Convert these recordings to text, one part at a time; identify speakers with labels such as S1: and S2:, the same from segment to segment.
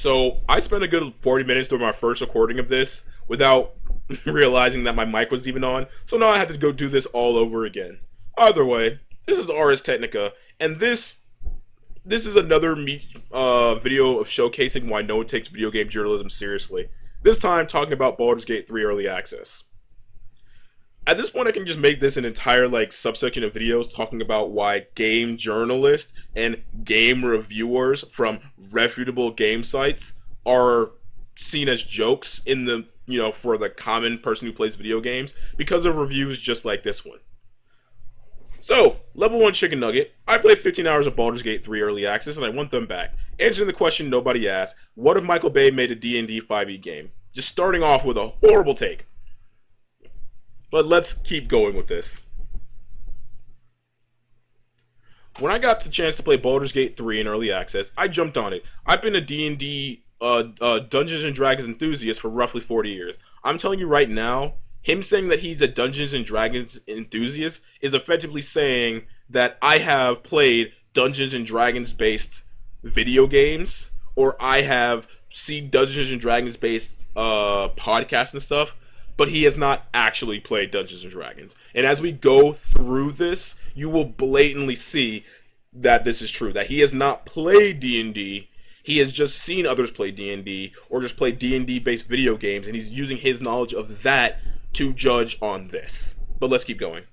S1: So I spent a good 40 minutes doing my first recording of this without realizing that my mic was even on. So now I had to go do this all over again. Either way, this is ARS Technica, and this is another video of showcasing why no one takes video game journalism seriously. This time talking about Baldur's Gate 3 Early Access. At this point, I can just make this an entire subsection of videos talking about why game journalists and game reviewers from reputable game sites are seen as jokes in the for the common person who plays video games because of reviews just like this one. So, level 1 chicken nugget. I played 15 hours of Baldur's Gate 3 Early Access and I want them back. Answering the question nobody asked, what if Michael Bay made a D&D 5e game? Just starting off with a horrible take. But let's keep going with this. When I got the chance to play Baldur's Gate 3 in Early Access, I jumped on it. I've been a D&D Dungeons & Dragons enthusiast for roughly 40 years. I'm telling you right now, him saying that he's a Dungeons & Dragons enthusiast is effectively saying that I have played Dungeons & Dragons based video games, or I have seen Dungeons & Dragons based podcasts and stuff, but he has not actually played Dungeons & Dragons. And as we go through this, you will blatantly see that this is true, that he has not played D&D, he has just seen others play D&D, or just play D&D based video games, and he's using his knowledge of that to judge on this. But let's keep going.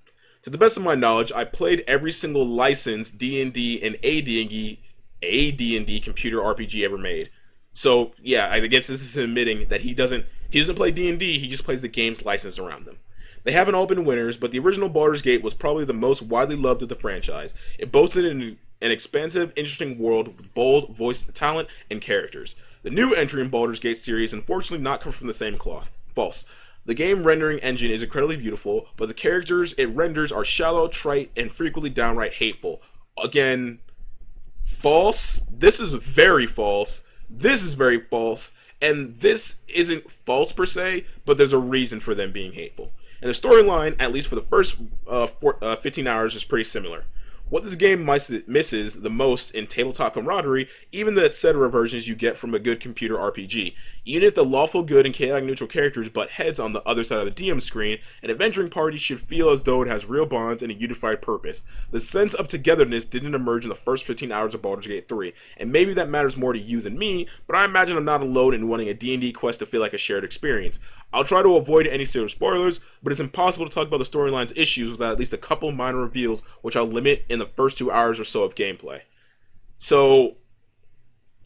S1: To the best of my knowledge, I played every single licensed D&D and a D&D computer RPG ever made. So yeah, I guess this is admitting that he doesn't play D&D, he just plays the games licensed around them. They haven't all been winners, but the original Baldur's Gate was probably the most widely loved of the franchise. It boasted an expansive, interesting world with bold voice talent and characters. The new entry in Baldur's Gate series unfortunately not come from the same cloth. False. The game rendering engine is incredibly beautiful, but the characters it renders are shallow, trite, and frequently downright hateful. Again, false. This is very false. This is very false. And this isn't false per se, but there's a reason for them being hateful. And the storyline, at least for the first 15 hours, is pretty similar. What this game misses the most in tabletop camaraderie, even the etc. versions you get from a good computer RPG. Even if the lawful good and chaotic neutral characters butt heads on the other side of the DM screen, an adventuring party should feel as though it has real bonds and a unified purpose. The sense of togetherness didn't emerge in the first 15 hours of Baldur's Gate 3, and maybe that matters more to you than me, but I imagine I'm not alone in wanting a D&D quest to feel like a shared experience. I'll try to avoid any serious spoilers, but it's impossible to talk about the storyline's issues without at least a couple minor reveals, which I'll limit in the first 2 hours or so of gameplay. So,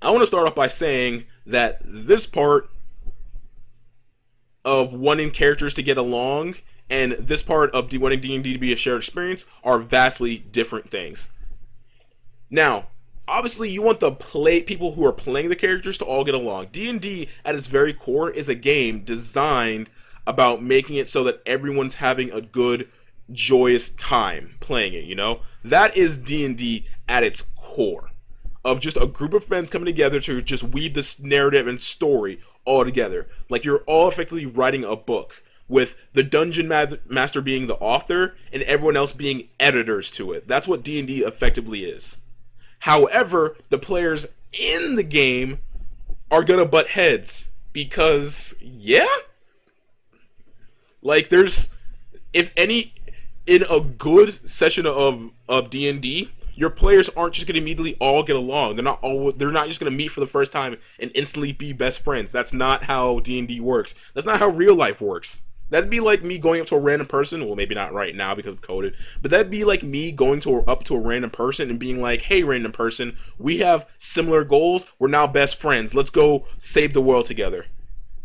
S1: I want to start off by saying that this part of wanting characters to get along and this part of wanting D&D to be a shared experience are vastly different things. Now, obviously, you want the people who are playing the characters to all get along. D&D, at its very core, is a game designed about making it so that everyone's having a good, joyous time playing it, That is D&D at its core. Of just a group of friends coming together to just weave this narrative and story all together. Like you're all effectively writing a book, with the dungeon master being the author and everyone else being editors to it. That's what D&D effectively is. However, the players in the game are gonna butt heads because, if any, in a good session of D&D, your players aren't just gonna immediately all get along. They're not just gonna meet for the first time and instantly be best friends. That's not how D&D works. That's not how real life works. That'd be like me going up to a random person, well maybe not right now because of COVID, but that'd be like me going up to a random person and being like, hey random person, we have similar goals, we're now best friends, let's go save the world together.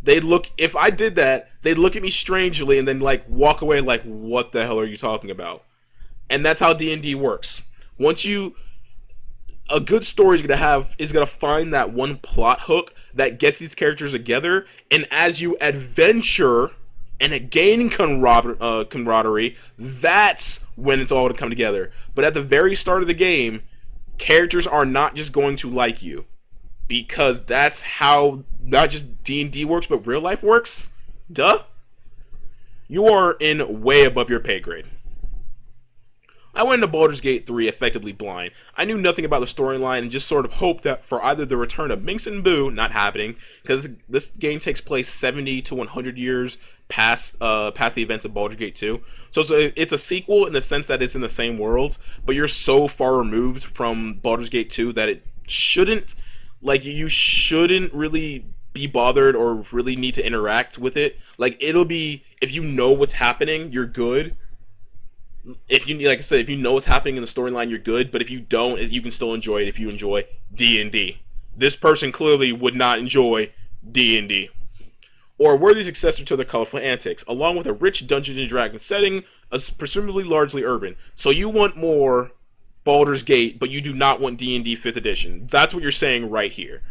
S1: If I did that, they'd look at me strangely and then walk away like, what the hell are you talking about? And that's how D&D works. A good story is gonna find that one plot hook that gets these characters together, and as you adventure and gain camaraderie, that's when it's all going to come together. But at the very start of the game, characters are not just going to like you, because that's how not just D&D works, but real life works. Duh. You are in way above your pay grade. I went into Baldur's Gate 3 effectively blind. I knew nothing about the storyline and just sort of hoped that for either the return of Minx and Boo, not happening, because this game takes place 70 to 100 years past the events of Baldur's Gate 2. So it's a sequel in the sense that it's in the same world, but you're so far removed from Baldur's Gate 2 that it shouldn't, like, you shouldn't really be bothered or really need to interact with it. Like, it'll be, if you know what's happening, you're good. If you, like I said, if you know what's happening in the storyline, you're good. But if you don't, you can still enjoy it if you enjoy D&D. This person clearly would not enjoy D&D. Or a worthy successor to their colorful antics, along with a rich Dungeons and Dragons setting, presumably largely urban. So you want more Baldur's Gate, but you do not want D&D 5th edition. That's what you're saying right here.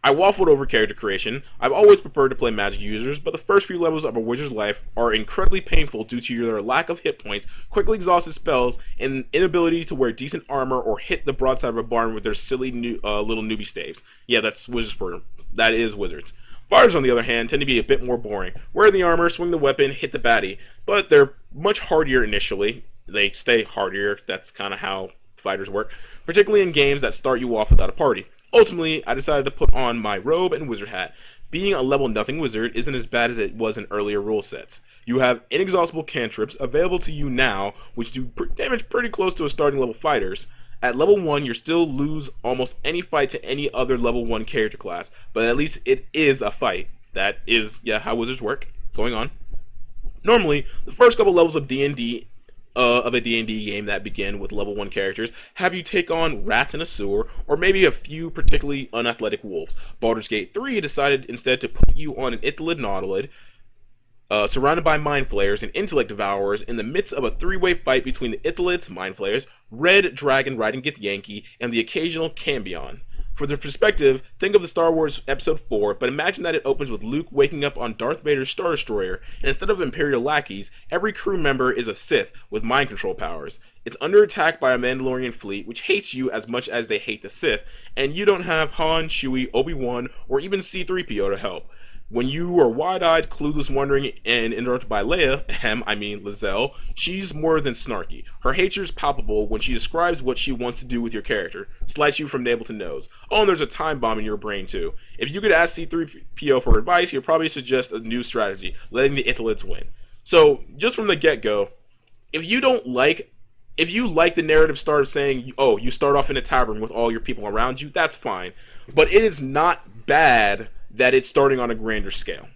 S1: I waffled over character creation. I've always preferred to play magic users, but the first few levels of a wizard's life are incredibly painful due to their lack of hit points, quickly exhausted spells, and inability to wear decent armor or hit the broadside of a barn with their silly little newbie staves. Yeah, that's wizards for them. That is wizards. Fighters, on the other hand, tend to be a bit more boring. Wear the armor, swing the weapon, hit the baddie, but they're much hardier initially. They stay hardier. That's kind of how fighters work, particularly in games that start you off without a party. Ultimately, I decided to put on my robe and wizard hat. Being a level nothing wizard isn't as bad as it was in earlier rule sets. You have inexhaustible cantrips available to you now, which do damage pretty close to a starting level fighters. At level 1, you still lose almost any fight to any other level 1 character class, but at least it is a fight. That is, yeah, how wizards work. Going on. Normally, the first couple levels of D&D of a D&D game that begin with level 1 characters have you take on rats in a sewer, or maybe a few particularly unathletic wolves. Baldur's Gate 3 decided instead to put you on an Ithilid Nautilid, surrounded by Mind Flayers and Intellect Devourers in the midst of a three-way fight between the Ithilids, Mind Flayers, Red Dragon riding Githyanki, and the occasional Cambion. For their perspective, think of the Star Wars Episode 4, but imagine that it opens with Luke waking up on Darth Vader's Star Destroyer, and instead of Imperial lackeys, every crew member is a Sith with mind control powers. It's under attack by a Mandalorian fleet, which hates you as much as they hate the Sith, and you don't have Han, Chewie, Obi-Wan, or even C-3PO to help. When you are wide-eyed, clueless, wondering, and interrupted by Leia, Lizelle, she's more than snarky. Her hature's palpable when she describes what she wants to do with your character. Slice you from navel to nose. Oh, and there's a time bomb in your brain, too. If you could ask C-3PO for advice, he'll probably suggest a new strategy, letting the Ithilids win. So, just from the get-go, if you like the narrative start of saying, oh, you start off in a tavern with all your people around you, that's fine. But it is not bad that it's starting on a grander scale.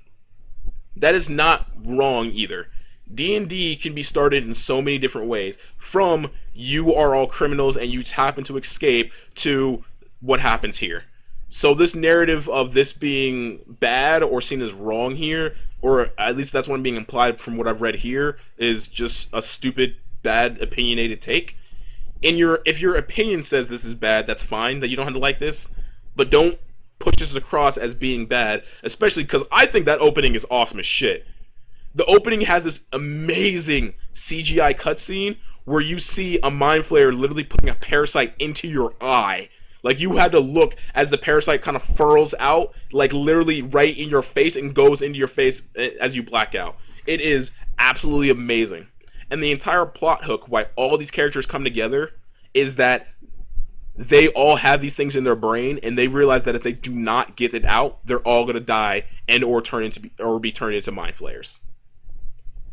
S1: That is not wrong either. D&D can be started in so many different ways, from you are all criminals and you just happen to escape to what happens here. So this narrative of this being bad or seen as wrong here, or at least that's what I'm being implied from what I've read here, is just a stupid, bad, opinionated take. If your opinion says this is bad, that's fine, that you don't have to like this, but don't push this across as being bad, especially because I think that opening is awesome as shit. The opening has this amazing CGI cutscene where you see a Mind Flayer literally putting a parasite into your eye. Like, you had to look as the parasite kind of furls out, like literally right in your face, and goes into your face as you black out. It is absolutely amazing. And the entire plot hook, why all these characters come together, is that they all have these things in their brain, and they realize that if they do not get it out, they're all going to die and or be turned into Mind Flayers.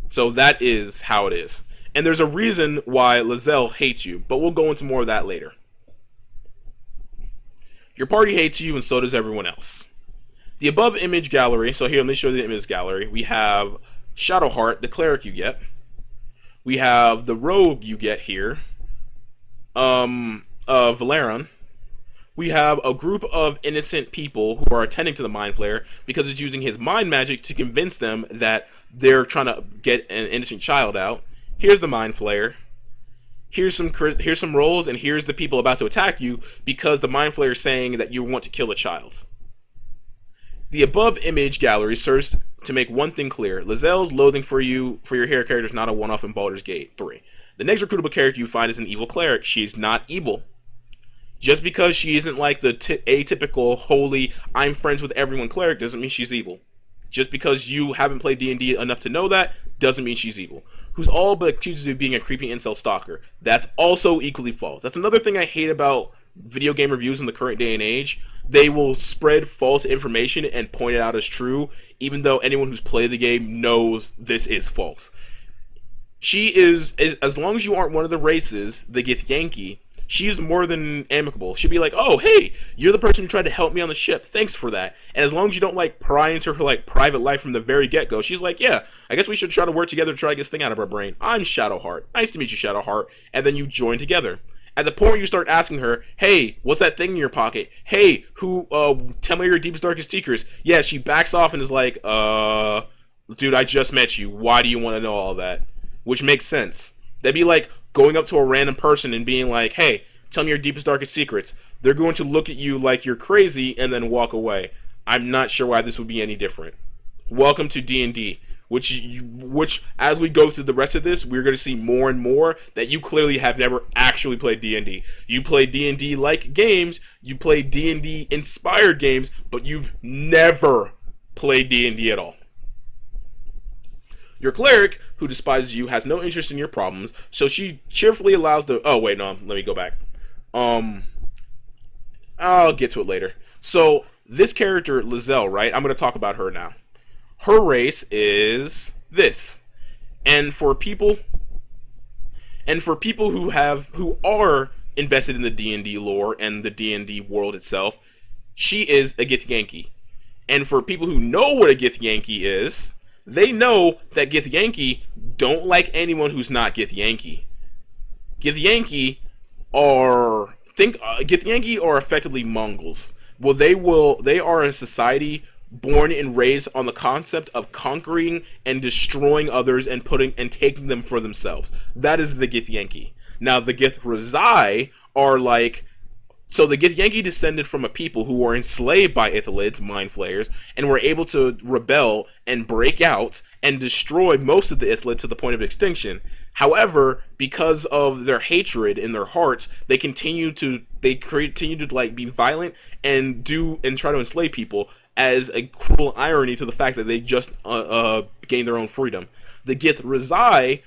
S1: So that is how it is. And there's a reason why Lizelle hates you, but we'll go into more of that later. Your party hates you, and so does everyone else. The above image gallery, so here, let me show you the image gallery. We have Shadowheart, the cleric you get. We have the rogue you get here. Valeron. We have a group of innocent people who are attending to the Mind Flayer because it's using his mind magic to convince them that they're trying to get an innocent child out. Here's the Mind Flayer. Here's some rolls, and here's the people about to attack you because the Mind Flayer is saying that you want to kill a child. The above image gallery serves to make one thing clear. Lizelle's loathing for your hero character is not a one-off in Baldur's Gate 3. The next recruitable character you find is an evil cleric. She's not evil. Just because she isn't like the atypical, holy, I'm friends with everyone cleric doesn't mean she's evil. Just because you haven't played D&D enough to know that doesn't mean she's evil. Who's all but accused of being a creepy incel stalker. That's also equally false. That's another thing I hate about video game reviews in the current day and age. They will spread false information and point it out as true, even though anyone who's played the game knows this is false. She is, as long as you aren't one of the races that gets Yankee, she's more than amicable. She'd be like, oh, hey, you're the person who tried to help me on the ship. Thanks for that. And as long as you don't, like, pry into her, like, private life from the very get-go, she's like, yeah, I guess we should try to work together to try to get this thing out of our brain. I'm Shadowheart. Nice to meet you, Shadowheart. And then you join together. At the point where you start asking her, hey, what's that thing in your pocket? Hey, tell me your deepest, darkest secrets. Yeah, she backs off and is like, dude, I just met you. Why do you want to know all that? Which makes sense. That'd be like going up to a random person and being like, hey, tell me your deepest, darkest secrets. They're going to look at you like you're crazy and then walk away. I'm not sure why this would be any different. Welcome to D&D, which as we go through the rest of this, we're going to see more and more that you clearly have never actually played D&D. You play D&D like games, you play D&D inspired games, but you've never played D&D at all. Your cleric, who despises you, has no interest in your problems, so she cheerfully allows the... Oh, wait, no, let me go back. I'll get to it later. So, this character, Lizelle, right? I'm going to talk about her now. Her race is this. And for people who are invested in the D&D lore and the D&D world itself, she is a Githyanki. And for people who know what a Githyanki is... They know that Githyanki don't like anyone who's not Githyanki. Githyanki are effectively Mongols. Well, they are a society born and raised on the concept of conquering and destroying others and taking them for themselves. That is the Githyanki. Now, the Githrazai are like... So the Githyanki descended from a people who were enslaved by Ithalids, mind flayers, and were able to rebel and break out and destroy most of the Ithalids to the point of extinction. However, because of their hatred in their hearts, they continue to like be violent and try to enslave people, as a cruel irony to the fact that they just gained their own freedom. The Githrazai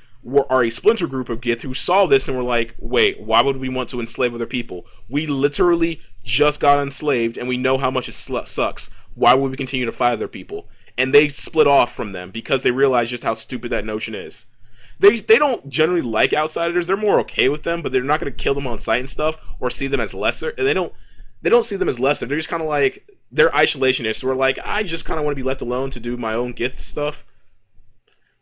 S1: are a splinter group of Gith who saw this and were like, wait, why would we want to enslave other people? We literally just got enslaved and we know how much it sucks. Why would we continue to fight other people? And they split off from them because they realized just how stupid that notion is. They don't generally like outsiders. They're more okay with them, but they're not going to kill them on sight and stuff or see them as lesser. And they don't see them as lesser. They're just kind of like, they're isolationists. We're like, I just kind of want to be left alone to do my own Gith stuff.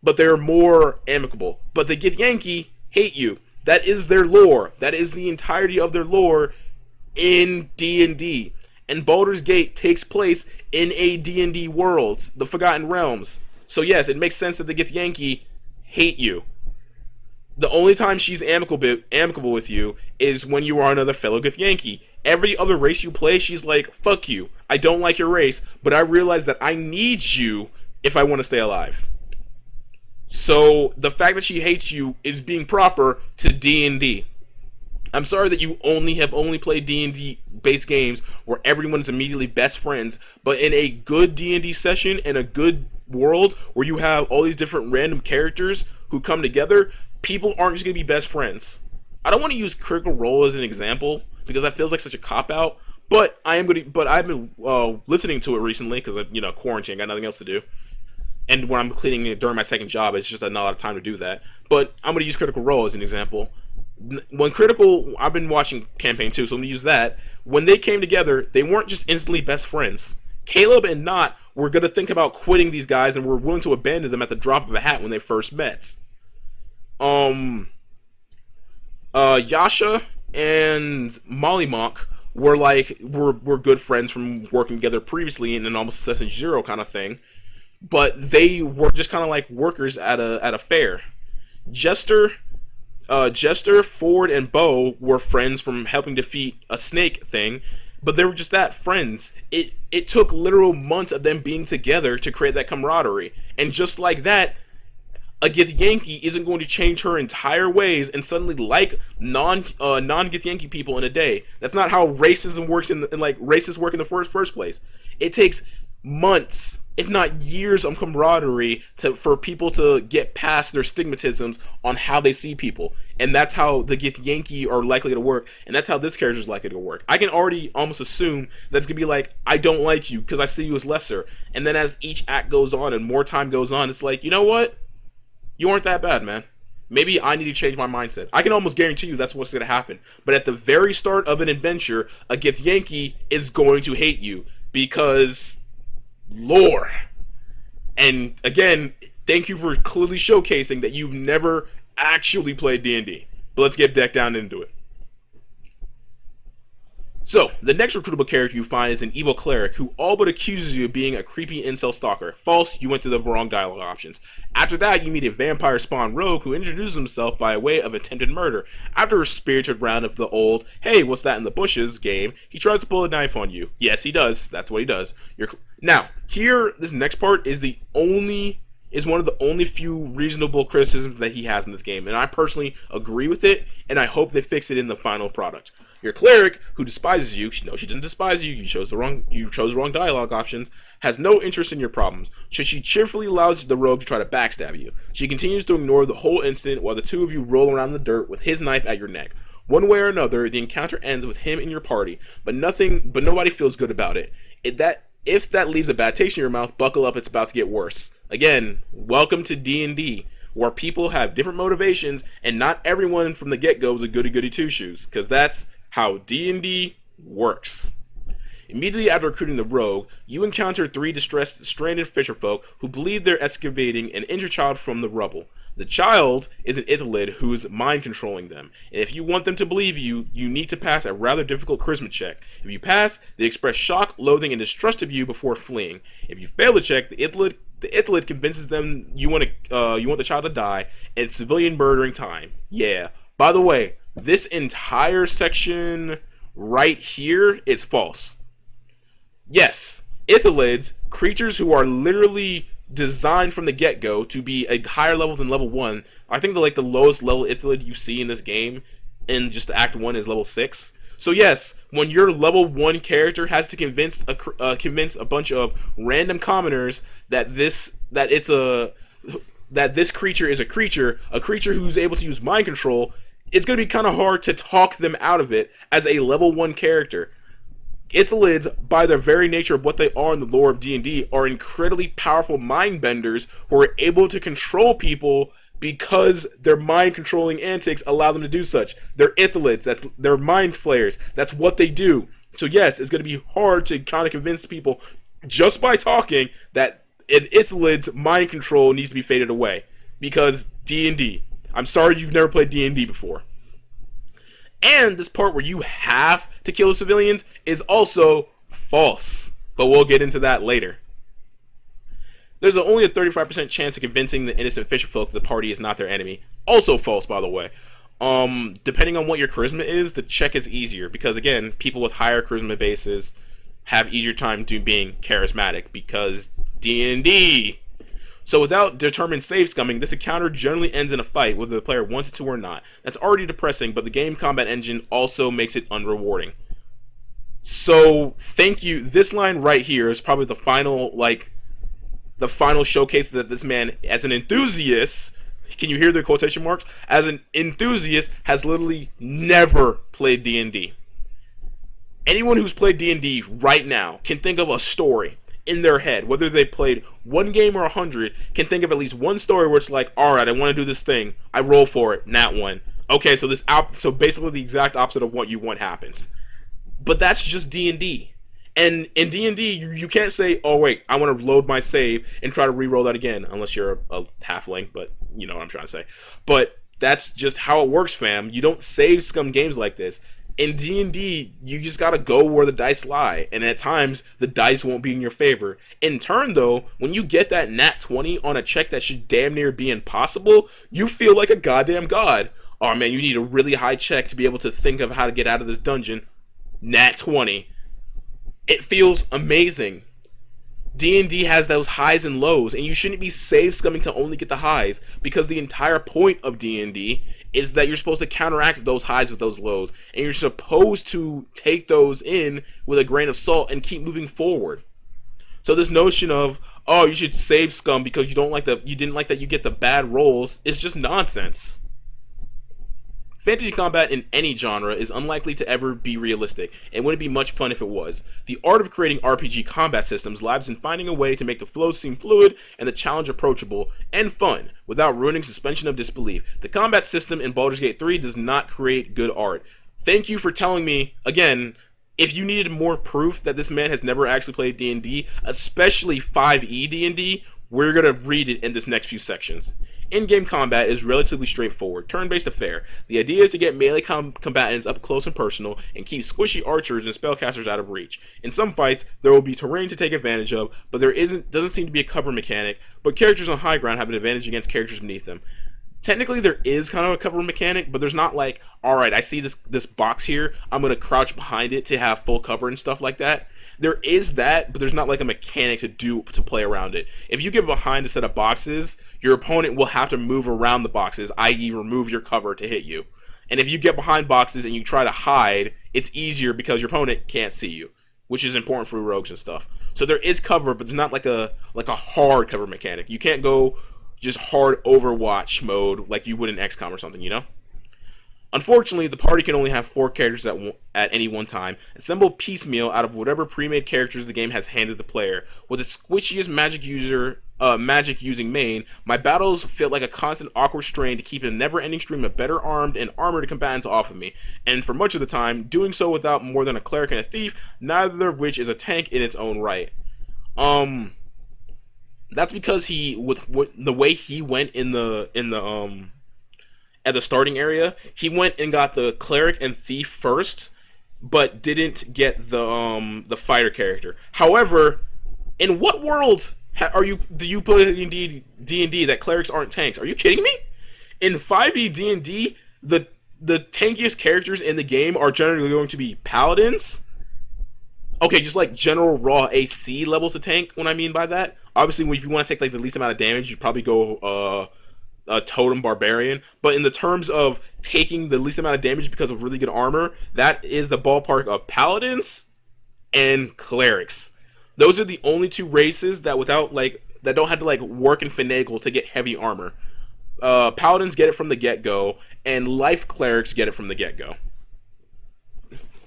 S1: But they're more amicable. But the Githyanki hate you. That is their lore. That is the entirety of their lore in D&D. And Baldur's Gate takes place in a D&D world, the Forgotten Realms. So yes, it makes sense that the Githyanki hate you. The only time she's amicable with you is when you are another fellow Githyanki. Every other race you play, she's like, fuck you. I don't like your race, but I realize that I need you if I want to stay alive. So, the fact that she hates you is being proper to D&D. I'm sorry that you have only played D&D based games where everyone's immediately best friends, but in a good D&D session, in a good world where you have all these different random characters who come together, people aren't just going to be best friends. I don't want to use Critical Role as an example, because that feels like such a cop-out, but I've been listening to it recently, because, quarantine, got nothing else to do. And when I'm cleaning it during my second job, it's just not a lot of time to do that. But I'm going to use Critical Role as an example. I've been watching Campaign 2, so I'm going to use that. When they came together, they weren't just instantly best friends. Caleb and Not were going to think about quitting these guys and were willing to abandon them at the drop of a hat when they first met. Yasha and Mollymonk were good friends from working together previously in an almost Assassin's Zero kind of thing. But they were just kind of like workers at a fair. Jester, Ford, and Bo were friends from helping defeat a snake thing, but they were just that, friends. It took literal months of them being together to create that camaraderie. And just like that, a Githyanki isn't going to change her entire ways and suddenly like non-Githyanki people in a day. That's not how racism works races work in the first place. It takes months, if not years, of camaraderie for people to get past their stigmatisms on how they see people. And that's how the Githyanki are likely to work, and that's how this character is likely to work. I can already almost assume that it's going to be like, I don't like you because I see you as lesser. And then as each act goes on and more time goes on, it's like, you know what? You aren't that bad, man. Maybe I need to change my mindset. I can almost guarantee you that's what's going to happen. But at the very start of an adventure, a Githyanki is going to hate you because lore. And again, thank you for clearly showcasing that you've never actually played D&D. But let's get back down into it. So, the next recruitable character you find is an evil cleric who all but accuses you of being a creepy incel stalker. False, you went to the wrong dialogue options. After that, you meet a vampire spawn rogue who introduces himself by way of attempted murder. After a spirited round of the old, hey, what's that in the bushes game, he tries to pull a knife on you. Yes, he does. That's what he does. Now, here, this next part is one of the only few reasonable criticisms that he has in this game, and I personally agree with it, and I hope they fix it in the final product. Your cleric, who despises you, no, she doesn't despise you, you chose the wrong dialogue options, has no interest in your problems, so she cheerfully allows the rogue to try to backstab you. She continues to ignore the whole incident while the two of you roll around in the dirt with his knife at your neck. One way or another, the encounter ends with him in your party, but nobody feels good about it. If that leaves a bad taste in your mouth, buckle up, it's about to get worse. Again, welcome to D&D, where people have different motivations, and not everyone from the get-go is a goody-goody two-shoes, because that's how D&D works. Immediately after recruiting the rogue, you encounter 3 distressed, stranded fisherfolk who believe they're excavating an injured child from the rubble. The child is an Ithalid who is mind controlling them, and if you want them to believe you, you need to pass a rather difficult charisma check. If you pass, they express shock, loathing, and distrust of you before fleeing. If you fail the check, the Ithalid convinces them you want the child to die, and it's civilian murdering time. Yeah. By the way, this entire section right here is false. Yes, Ithalids, creatures who are literally designed from the get-go to be a higher level than level 1. I think the lowest level Ithalid you see in this game in just Act 1 is level 6. So yes, when your level 1 character has to convince a bunch of random commoners that this creature is a creature who's able to use mind control, it's going to be kind of hard to talk them out of it as a level 1 character. Ithalids, by their very nature of what they are in the lore of D&D, are incredibly powerful mind benders who are able to control people because their mind controlling antics allow them to do such. They're Ithalids, they're mind flayers, that's what they do. So yes, it's going to be hard to kind of convince people just by talking that an Ithalid's mind control needs to be faded away. Because D&D. I'm sorry you've never played D&D before. And this part where you have to kill the civilians is also false. But we'll get into that later. There's only a 35% chance of convincing the innocent fisherfolk the party is not their enemy. Also false, by the way. Depending on what your charisma is, the check is easier. Because again, people with higher charisma bases have easier time being charismatic. Because D&D. So without determined save scumming, this encounter generally ends in a fight, whether the player wants it to or not. That's already depressing, but the game combat engine also makes it unrewarding. So, thank you. This line right here is probably the final showcase that this man, as an enthusiast, can you hear the quotation marks? As an enthusiast, has literally never played D&D. Anyone who's played D&D right now can think of a story in their head, whether they played 1 game or 100, can think of at least one story where it's like, alright, I want to do this thing, I roll for it, nat 1. Okay, so basically the exact opposite of what you want happens. But that's just D&D. And in D&D, you can't say, oh wait, I want to load my save and try to re-roll that again, unless you're a halfling, but you know what I'm trying to say. But that's just how it works, fam. You don't save scum games like this. In D&D, you just gotta go where the dice lie, and at times, the dice won't be in your favor. In turn, though, when you get that nat 20 on a check that should damn near be impossible, you feel like a goddamn god. Oh man, you need a really high check to be able to think of how to get out of this dungeon. Nat 20. It feels amazing. D&D has those highs and lows, and you shouldn't be save scumming to only get the highs, because the entire point of D&D is that you're supposed to counteract those highs with those lows, and you're supposed to take those in with a grain of salt and keep moving forward. So this notion of, oh, you should save scum because you didn't like that you get the bad rolls is just nonsense. Fantasy combat in any genre is unlikely to ever be realistic, and wouldn't be much fun if it was. The art of creating RPG combat systems lies in finding a way to make the flows seem fluid and the challenge approachable and fun, without ruining suspension of disbelief. The combat system in Baldur's Gate 3 does not create good art. Thank you for telling me, again, if you needed more proof that this man has never actually played D&D, especially 5e D&D, we're going to read it in this next few sections. In-game combat is relatively straightforward, turn-based affair. The idea is to get melee combatants up close and personal, and keep squishy archers and spellcasters out of reach. In some fights, there will be terrain to take advantage of, but doesn't seem to be a cover mechanic, but characters on high ground have an advantage against characters beneath them. Technically, there is kind of a cover mechanic, but there's not like, alright, I see this box here, I'm going to crouch behind it to have full cover and stuff like that. There is that, but there's not like a mechanic to play around it. If you get behind a set of boxes, your opponent will have to move around the boxes, i.e. remove your cover to hit you. And if you get behind boxes and you try to hide, it's easier because your opponent can't see you, which is important for rogues and stuff. So there is cover, but there's not like a hard cover mechanic. You can't go just hard Overwatch mode like you would in XCOM or something, you know? Unfortunately, the party can only have 4 characters at any one time, assembled piecemeal out of whatever pre-made characters the game has handed the player. With the squishiest magic using main, my battles felt like a constant awkward strain to keep a never-ending stream of better armed and armored combatants off of me, and for much of the time, doing so without more than a cleric and a thief, neither of which is a tank in its own right. That's because with the way he went at the starting area, he went and got the cleric and thief first, but didn't get the fighter character. However, in what world do you put in D&D that clerics aren't tanks? Are you kidding me? In 5e D&D, the tankiest characters in the game are generally going to be paladins. Okay, just like general raw AC levels of tank. What I mean by that, obviously, if you want to take like the least amount of damage, you'd probably go a totem barbarian. But in the terms of taking the least amount of damage because of really good armor, that is the ballpark of paladins and clerics. Those are the only 2 races that don't have to like work and finagle to get heavy armor. Paladins get it from the get-go, and life clerics get it from the get-go.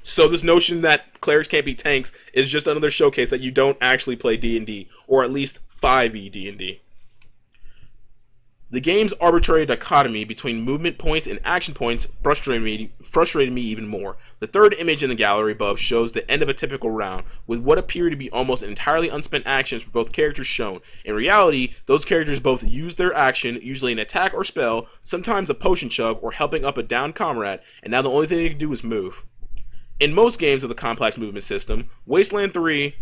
S1: So this notion that clerics can't be tanks is just another showcase that you don't actually play D&D, or at least 5e D&D. The game's arbitrary dichotomy between movement points and action points frustrated me even more. The third image in the gallery above shows the end of a typical round, with what appear to be almost entirely unspent actions for both characters shown. In reality, those characters both use their action, usually an attack or spell, sometimes a potion chug or helping up a downed comrade, and now the only thing they can do is move. In most games of the complex movement system, Wasteland 3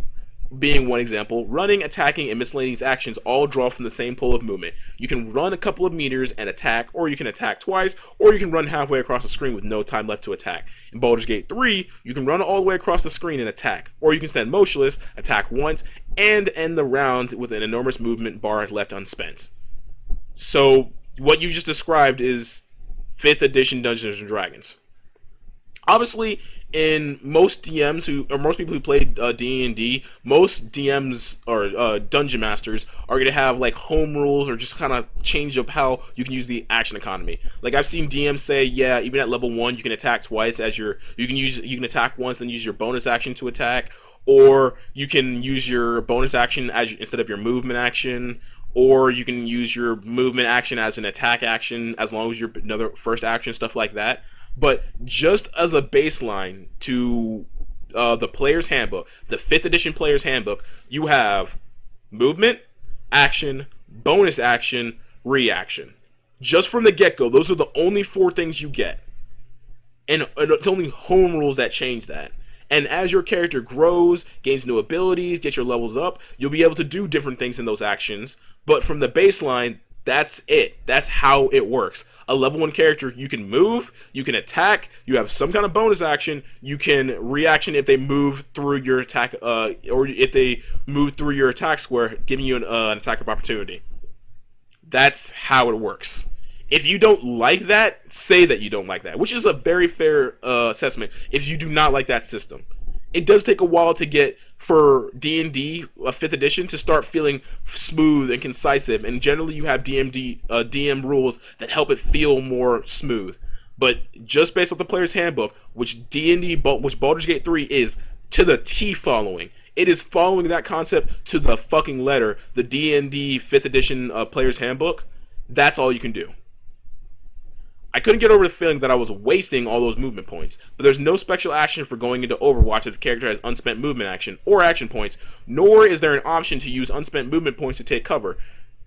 S1: being one example, running, attacking, and miscellaneous actions all draw from the same pool of movement. You can run a couple of meters and attack, or you can attack twice, or you can run halfway across the screen with no time left to attack. In Baldur's Gate 3, you can run all the way across the screen and attack, or you can stand motionless, attack once, and end the round with an enormous movement bar left unspent. So, what you just described is 5th edition Dungeons & Dragons. Obviously, in most DMs most people who play D&D, most DMs or dungeon masters are going to have like home rules or just kind of change up how you can use the action economy. Like I've seen DMs say, yeah, even at level 1 you can attack twice you can attack once then use your bonus action to attack, or you can use your bonus action instead of your movement action, or you can use your movement action as an attack action as long as your another first action, stuff like that. But just as a baseline to the Player's Handbook, the 5th edition Player's Handbook, you have movement, action, bonus action, reaction. Just from the get-go, those are the only 4 things you get. And it's only home rules that change that. And as your character grows, gains new abilities, gets your levels up, you'll be able to do different things in those actions. But from the baseline, that's it. That's how it works. A level 1 character, you can move, you can attack, you have some kind of bonus action, you can reaction if they move through your attack, or if they move through your attack square, giving you an attack of opportunity. That's how it works. If you don't like that, say that you don't like that, which is a very fair assessment if you do not like that system. It does take a while to get for D&D 5th edition to start feeling smooth and concisive, and generally you have DM rules that help it feel more smooth. But just based off the player's handbook, which Baldur's Gate 3 is to the T following, it is following that concept to the fucking letter. The D&D 5th edition player's handbook, that's all you can do. I couldn't get over the feeling that I was wasting all those movement points, but there's no special action for going into Overwatch if the character has unspent movement action or action points, nor is there an option to use unspent movement points to take cover.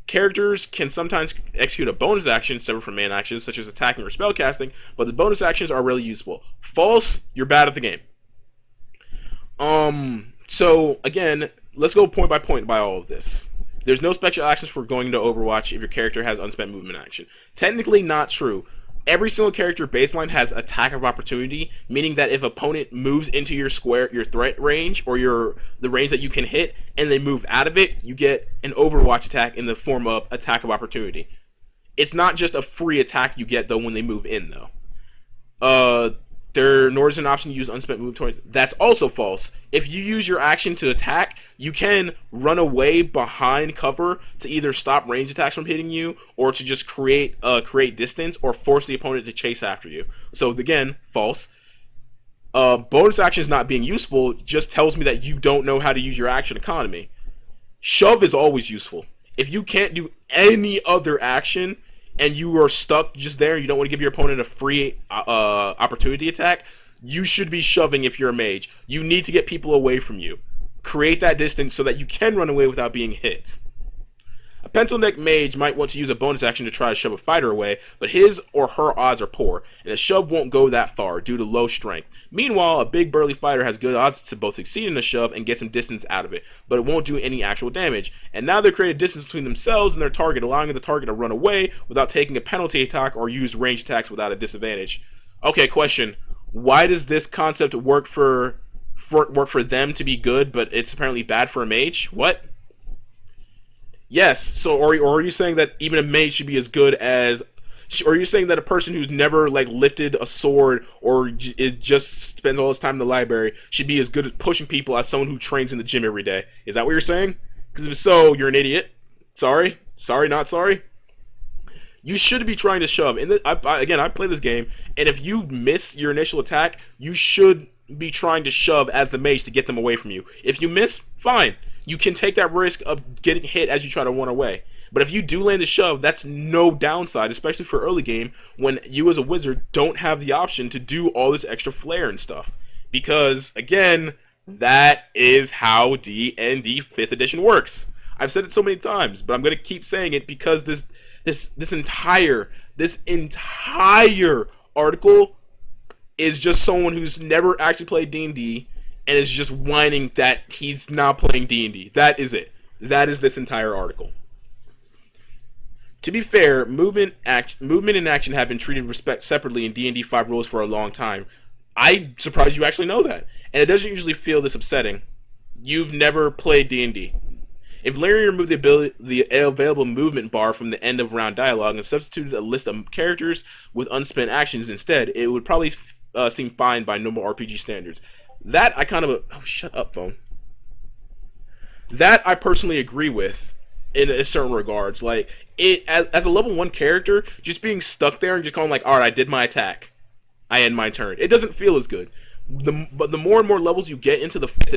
S1: Characters can sometimes execute a bonus action separate from main actions, such as attacking or spellcasting, but the bonus actions are really useful. False, you're bad at the game. So, again, let's go point by all of this. There's no special actions for going into Overwatch if your character has unspent movement action. Technically not true. Every single character baseline has attack of opportunity, meaning that if opponent moves into your threat range, or the range that you can hit, and they move out of it, you get an Overwatch attack in the form of attack of opportunity. It's not just a free attack you get though when they move in though. Nor is an option to use unspent movement points. That's also false. If you use your action to attack, you can run away behind cover to either stop range attacks from hitting you, or to just create distance, or force the opponent to chase after you. So again, false. Bonus actions not being useful just tells me that you don't know how to use your action economy. Shove is always useful. If you can't do any other action, and you are stuck just there, you don't want to give your opponent a free opportunity attack, you should be shoving if you're a mage. You need to get people away from you. Create that distance so that you can run away without being hit. A pencil neck mage might want to use a bonus action to try to shove a fighter away, but his or her odds are poor, and a shove won't go that far due to low strength. Meanwhile, a big burly fighter has good odds to both succeed in a shove and get some distance out of it, but it won't do any actual damage. And now they've created distance between themselves and their target, allowing the target to run away without taking a penalty attack or use ranged attacks without a disadvantage. Okay, question. Why does this concept work for them to be good, but it's apparently bad for a mage? What? Yes, so or are you saying that even a mage should be as good as, or are you saying that a person who's never like lifted a sword or just spends all his time in the library should be as good at pushing people as someone who trains in the gym every day? Is that what you're saying? Because if so, you're an idiot. Sorry, not sorry. You should be trying to shove. And again, I play this game, and if you miss your initial attack, you should be trying to shove as the mage to get them away from you. If you miss, fine. You can take that risk of getting hit as you try to run away. But if you do land the shove, that's no downside, especially for early game, when you as a wizard don't have the option to do all this extra flair and stuff. Because, again, that is how D&D 5th edition works. I've said it so many times, but I'm going to keep saying it because this entire article is just someone who's never actually played D&D and is just whining that he's now playing D&D. That is it. That is this entire article. To be fair, movement and action have been treated separately in D&D 5 rules for a long time. I'm surprised you actually know that. And it doesn't usually feel this upsetting. You've never played D&D. If Larry removed the available movement bar from the end of round dialogue and substituted a list of characters with unspent actions instead, it would probably seem fine by normal RPG standards. That I kind of... Oh, shut up, phone. That I personally agree with in a certain regards. Like, it as a level 1 character, just being stuck there and just going like, alright, I did my attack. I end my turn. It doesn't feel as good. But the more and more levels you get into the 5th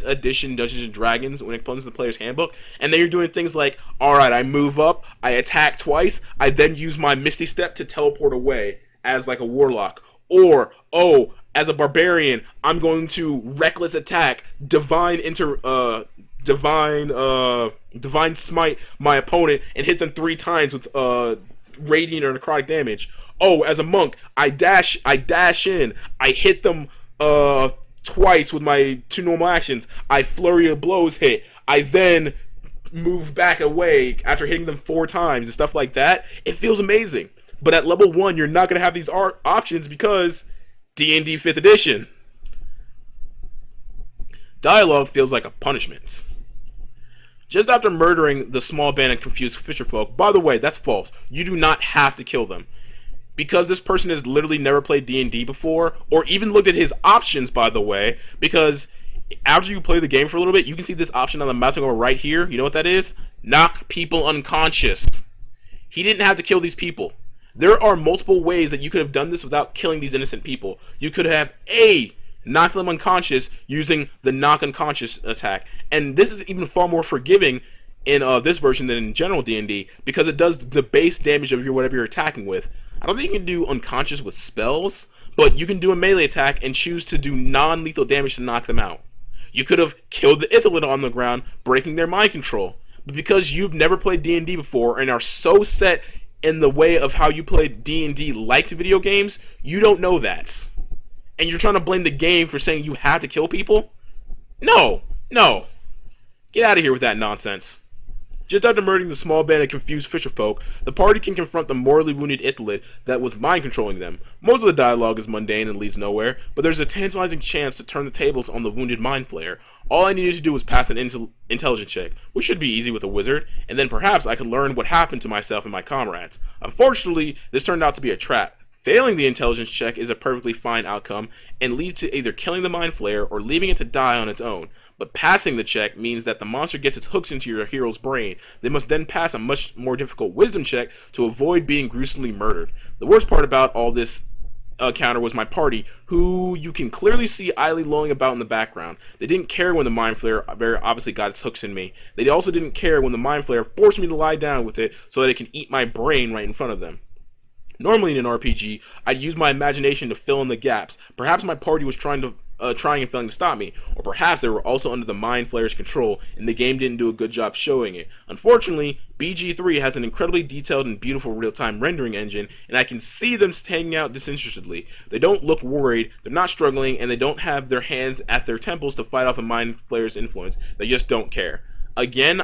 S1: edition Dungeons & Dragons when it comes to the player's handbook, and then you're doing things like, alright, I move up, I attack twice, I then use my Misty Step to teleport away as like a warlock. Or, as a barbarian, I'm going to reckless attack, divine smite my opponent and hit them 3 times with radiant or necrotic damage. As a monk, I dash in, I hit them twice with my 2 normal actions. I flurry of blows hit. I then move back away after hitting them 4 times and stuff like that. It feels amazing. But at level 1, you're not going to have these options because D&D 5th edition. Dialogue feels like a punishment. Just after murdering the small band of confused fisherfolk, by the way, that's false. You do not have to kill them. because this person has literally never played D&D before, or even looked at his options, by the way, because after you play the game for a little bit, you can see this option on the mouse over right here. You know what that is? Knock people unconscious. He didn't have to kill these people. There are multiple ways that you could have done this without killing these innocent people. You could have knocked them unconscious using the knock unconscious attack. And this is even far more forgiving in this version than in general D&D, because it does the base damage of whatever you're attacking with. I don't think you can do unconscious with spells, but you can do a melee attack and choose to do non-lethal damage to knock them out. You could have killed the Ithalid on the ground, breaking their mind control. But because you've never played D&D before and are so set in the way of how you played D&D liked video games, you don't know that. And you're trying to blame the game for saying you had to kill people? No. Get out of here with that nonsense. Just after murdering the small band of confused fisherfolk, the party can confront the mortally wounded Ithalid that was mind-controlling them. Most of the dialogue is mundane and leads nowhere, but there's a tantalizing chance to turn the tables on the wounded mind flayer. All I needed to do was pass an intelligence check, which should be easy with a wizard, and then perhaps I could learn what happened to myself and my comrades. Unfortunately, this turned out to be a trap. Failing the intelligence check is a perfectly fine outcome and leads to either killing the mind flayer or leaving it to die on its own. But passing the check means that the monster gets its hooks into your hero's brain. They must then pass a much more difficult wisdom check to avoid being gruesomely murdered. The worst part about all this encounter was my party, who you can clearly see idly lolling about in the background. They didn't care when the mind flayer very obviously got its hooks in me. They also didn't care when the mind flayer forced me to lie down with it so that it can eat my brain right in front of them. Normally in an RPG, I'd use my imagination to fill in the gaps. Perhaps my party was trying and failing to stop me, or perhaps they were also under the mind flayer's control and the game didn't do a good job showing it. Unfortunately, BG3 has an incredibly detailed and beautiful real-time rendering engine, and I can see them hanging out disinterestedly. They don't look worried, they're not struggling, and they don't have their hands at their temples to fight off the mind flayer's influence. They just don't care. Again,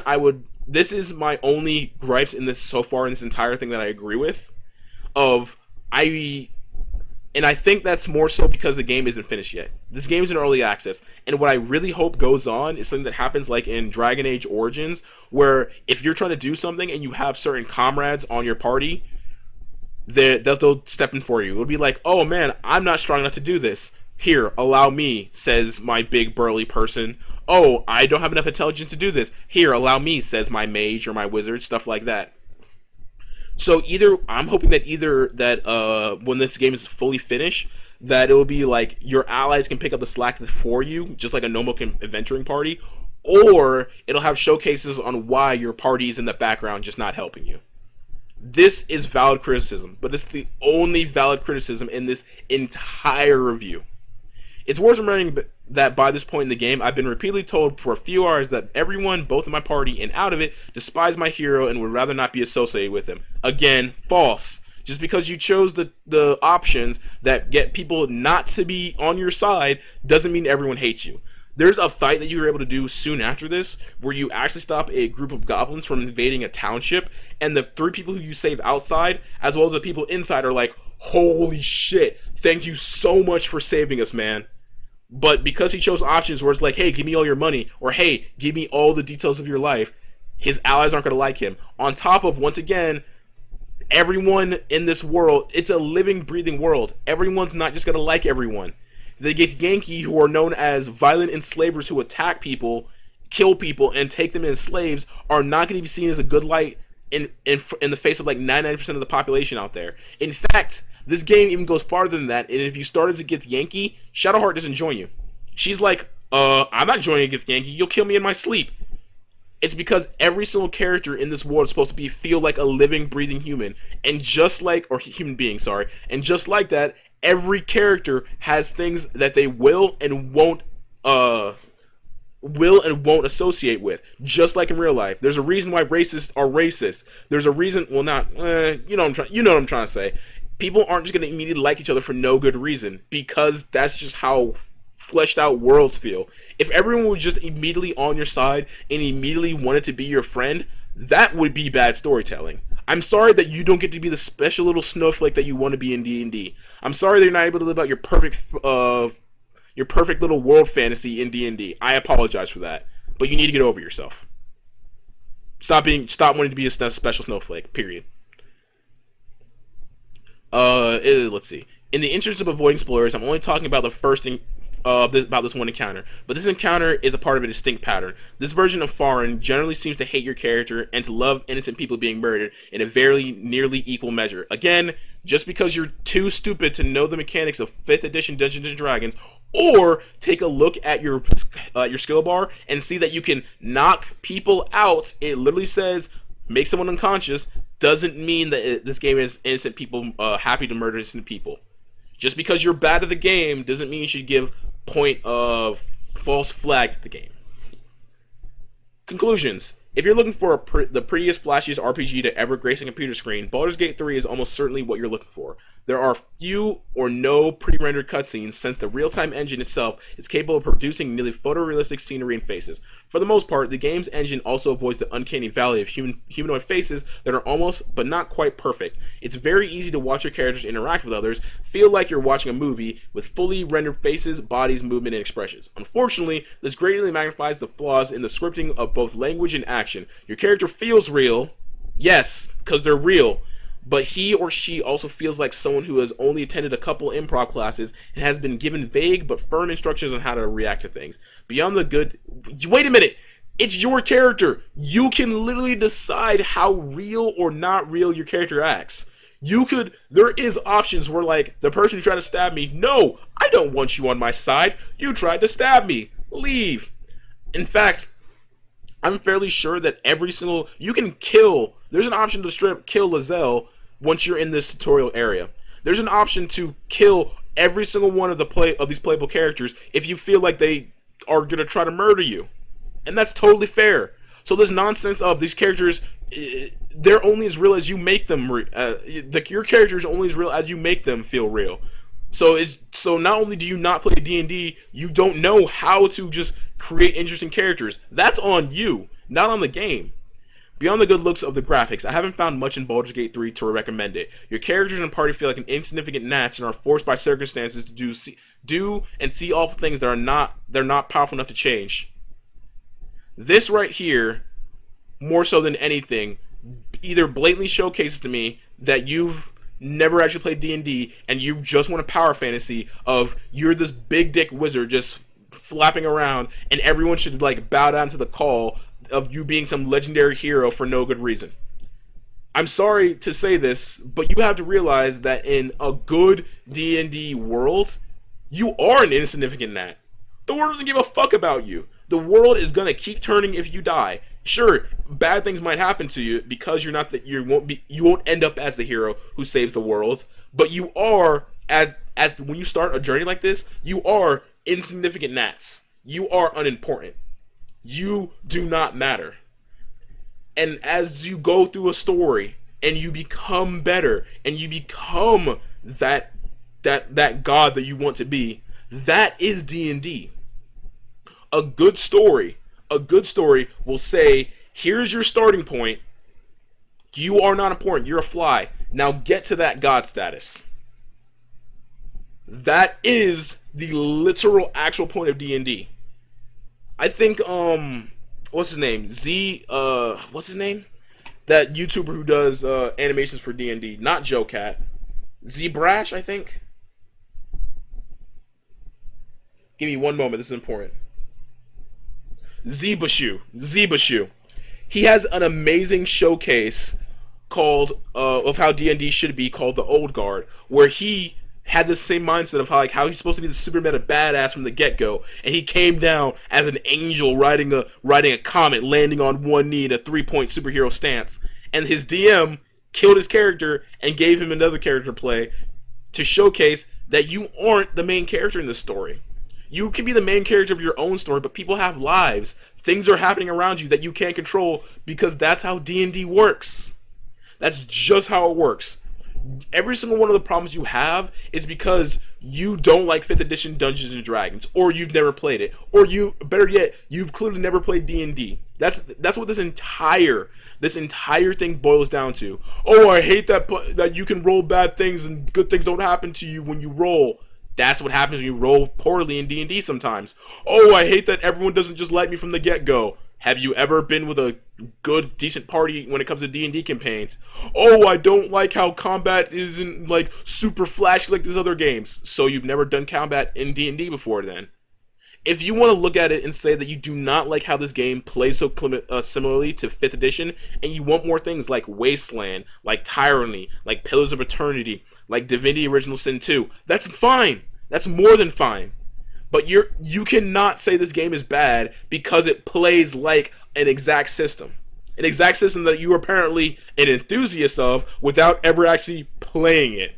S1: this is my only gripes in this so far in this entire thing that I agree with. And I think that's more so because the game isn't finished yet. This game's in early access, and what I really hope goes on is something that happens like in Dragon Age Origins, where if you're trying to do something and you have certain comrades on your party, they'll step in for you. It'll be like, oh man, I'm not strong enough to do this. Here, allow me, says my big burly person. Oh, I don't have enough intelligence to do this. Here, allow me, says my mage or my wizard, stuff like that. So I'm hoping that when this game is fully finished, that it will be like your allies can pick up the slack for you, just like a normal adventuring party, or it'll have showcases on why your party is in the background just not helping you. This is valid criticism, but it's the only valid criticism in this entire review. It's worth remembering that by this point in the game, I've been repeatedly told for a few hours that everyone, both in my party and out of it, despise my hero and would rather not be associated with him. Again, false. Just because you chose the options that get people not to be on your side doesn't mean everyone hates you. There's a fight that you were able to do soon after this where you actually stop a group of goblins from invading a township, and the 3 people who you save outside, as well as the people inside, are like, holy shit, thank you so much for saving us, man. But because he chose options where it's like, hey, give me all your money, or hey, give me all the details of your life, his allies aren't going to like him. On top of, once again, everyone in this world, it's a living, breathing world. Everyone's not just going to like everyone. The Yankee, who are known as violent enslavers who attack people, kill people, and take them as slaves, are not going to be seen as a good light in the face of like 99% of the population out there. In fact, this game even goes farther than that, and if you started to get Yankee, Shadowheart doesn't join you. She's like, I'm not joining you, Yankee, you'll kill me in my sleep. It's because every single character in this world is supposed to feel like a living, breathing human, and just like, or human being, sorry, and just like that, every character has things that they will and won't associate with, just like in real life. There's a reason why racists are racist. There's a reason, well, not, you know what I'm trying to say. People aren't just going to immediately like each other for no good reason, because that's just how fleshed out worlds feel. If everyone was just immediately on your side and immediately wanted to be your friend, that would be bad storytelling. I'm sorry that you don't get to be the special little snowflake that you want to be in D&D. I'm sorry that you're not able to live out your perfect little world fantasy in D&D. I apologize for that, but you need to get over yourself. Stop wanting to be a special snowflake, period. Let's see. In the interest of avoiding spoilers, I'm only talking about the first about this one encounter. But this encounter is a part of a distinct pattern. This version of Foreign generally seems to hate your character and to love innocent people being murdered in a very nearly equal measure. Again, just because you're too stupid to know the mechanics of 5th edition Dungeons and Dragons, or take a look at your skill bar and see that you can knock people out. It literally says make someone unconscious. Doesn't mean that this game is innocent people happy to murder innocent people. Just because you're bad at the game doesn't mean you should give point of false flag to the game. Conclusions. If you're looking for the prettiest, flashiest RPG to ever grace a computer screen, Baldur's Gate 3 is almost certainly what you're looking for. There are few or no pre-rendered cutscenes, since the real-time engine itself is capable of producing nearly photorealistic scenery and faces. For the most part, the game's engine also avoids the uncanny valley of humanoid faces that are almost, but not quite perfect. It's very easy to watch your characters interact with others, feel like you're watching a movie, with fully rendered faces, bodies, movement, and expressions. Unfortunately, this greatly magnifies the flaws in the scripting of both language and action. Your character feels real, yes, because they're real, but he or she also feels like someone who has only attended a couple improv classes and has been given vague but firm instructions on how to react to things. Beyond the good... Wait a minute! It's your character! You can literally decide how real or not real your character acts. There is options where, like, the person who tried to stab me, no, I don't want you on my side. You tried to stab me. Leave. In fact, I'm fairly sure that you can kill, there's an option to straight up kill Lizelle once you're in this tutorial area. There's an option to kill every single one of these playable characters if you feel like they are going to try to murder you. And that's totally fair. So this nonsense of these characters, they're only as real as you make them, your character is only as real as you make them feel real. So not only do you not play D&D, you don't know how to just create interesting characters. That's on you, not on the game. Beyond the good looks of the graphics, I haven't found much in Baldur's Gate 3 to recommend it. Your characters and party feel like an insignificant gnats and are forced by circumstances to do and see awful things they're not powerful enough to change. This right here, more so than anything, either blatantly showcases to me that you've never actually played D&D and you just want a power fantasy of you're this big dick wizard just flapping around and everyone should like bow down to the call of you being some legendary hero for no good reason. I'm sorry to say this, but you have to realize that in a good D&D world, you are an insignificant gnat. The world doesn't give a fuck about you. The world is gonna keep turning if you die. Sure, bad things might happen to you because you won't end up as the hero who saves the world, but you are when you start a journey like this, you are insignificant gnats. You are unimportant. You do not matter. And as you go through a story and you become better and you become that god that you want to be, that is D&D. A good story will say, here's your starting point. You are not important. You're a fly. Now get to that god status. That is the literal actual point of D&D. I think, what's his name? What's his name? That YouTuber who does animations for D&D. Not Joe Cat. ZBrash, I think. Give me one moment. This is important. Zebashu. He has an amazing showcase called of how D&D should be, called the Old Guard, where he had the same mindset of how he's supposed to be the super meta badass from the get-go, and he came down as an angel riding a comet, landing on one knee in a 3-point superhero stance, and his DM killed his character and gave him another character play to showcase that you aren't the main character in this story. You can be the main character of your own story, but people have lives. Things are happening around you that you can't control because that's how D&D works. That's just how it works. Every single one of the problems you have is because you don't like 5th edition Dungeons and Dragons, or you've never played it, or better yet, you've clearly never played D&D. That's what this entire thing boils down to. Oh, I hate that you can roll bad things and good things don't happen to you when you roll. That's what happens when you roll poorly in D&D sometimes. Oh, I hate that everyone doesn't just like me from the get-go. Have you ever been with a good, decent party when it comes to D&D campaigns. Oh, I don't like how combat isn't like super flashy like these other games. So you've never done combat in D&D before then. If you want to look at it and say that you do not like how this game plays so similarly to 5th edition, and you want more things like Wasteland, like Tyranny, like Pillars of Eternity, like Divinity Original Sin 2, that's fine. That's more than fine. But you cannot say this game is bad because it plays like an exact system. An exact system that you are apparently an enthusiast of without ever actually playing it.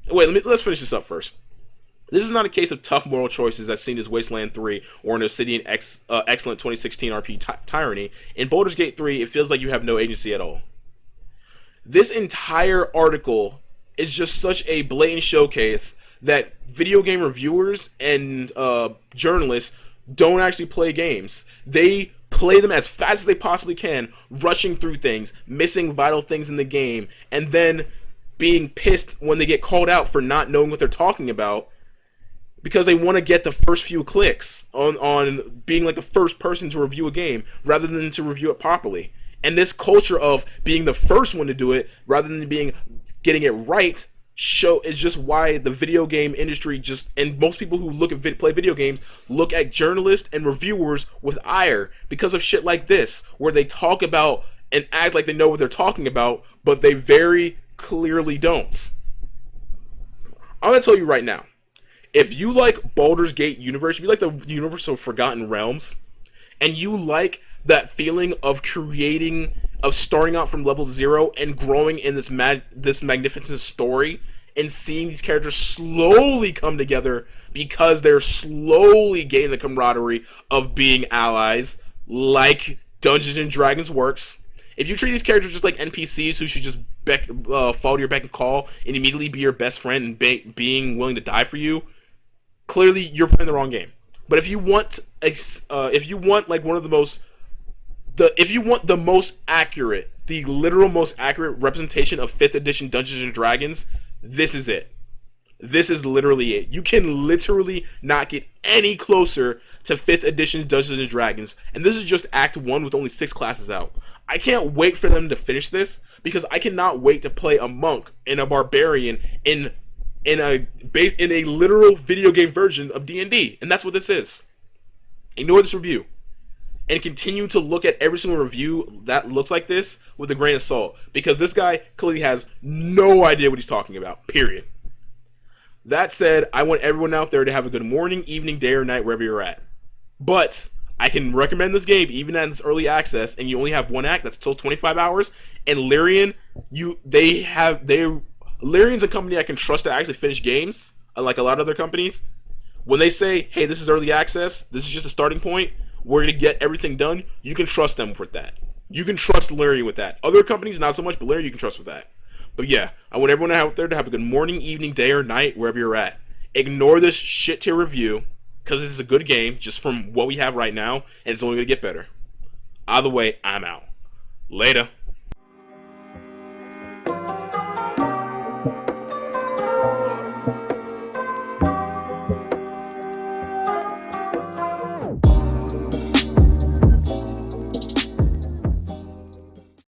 S1: Let's finish this up first. This is not a case of tough moral choices as seen as Wasteland 3 or an Obsidian excellent 2016 RP Tyranny. In Baldur's Gate 3, it feels like you have no agency at all. This entire article is just such a blatant showcase that video game reviewers and journalists don't actually play games. They play them as fast as they possibly can, rushing through things, missing vital things in the game, and then being pissed when they get called out for not knowing what they're talking about, because they want to get the first few clicks on being like the first person to review a game rather than to review it properly. And this culture of being the first one to do it rather than getting it right is just why the video game industry and most people who play video games look at journalists and reviewers with ire because of shit like this, where they talk about and act like they know what they're talking about, but they very clearly don't. I'm gonna tell you right now. If you like Baldur's Gate universe, if you like the universe of Forgotten Realms, and you like that feeling of starting out from level 0 and growing in this magnificent story, and seeing these characters slowly come together because they're slowly gaining the camaraderie of being allies, like Dungeons and Dragons works. If you treat these characters just like NPCs who should just follow your beck and call and immediately be your best friend and being willing to die for you, clearly you're playing the wrong game. But if you want like one of the most the literal most accurate representation of 5th edition Dungeons and Dragons, this is it. This is literally it. You can literally not get any closer to 5th edition Dungeons and Dragons, and this is just Act 1 with only 6 classes out. I can't wait for them to finish this, because I cannot wait to play a monk and a barbarian in a literal video game version of D&D, and that's what this is. Ignore this review, and continue to look at every single review that looks like this with a grain of salt, because this guy clearly has no idea what he's talking about, period. That said, I want everyone out there to have a good morning, evening, day, or night, wherever you're at. But I can recommend this game even at its early access, and you only have one act, that's still 25 hours, and Larian, Larian's a company I can trust to actually finish games, unlike a lot of other companies. When they say, hey, this is early access, this is just a starting point, we're going to get everything done, you can trust them with that. You can trust Larian with that. Other companies, not so much, but Larian you can trust with that. But yeah, I want everyone out there to have a good morning, evening, day, or night, wherever you're at. Ignore this shit tier review, because this is a good game, just from what we have right now, and it's only going to get better. Either way, I'm out. Later.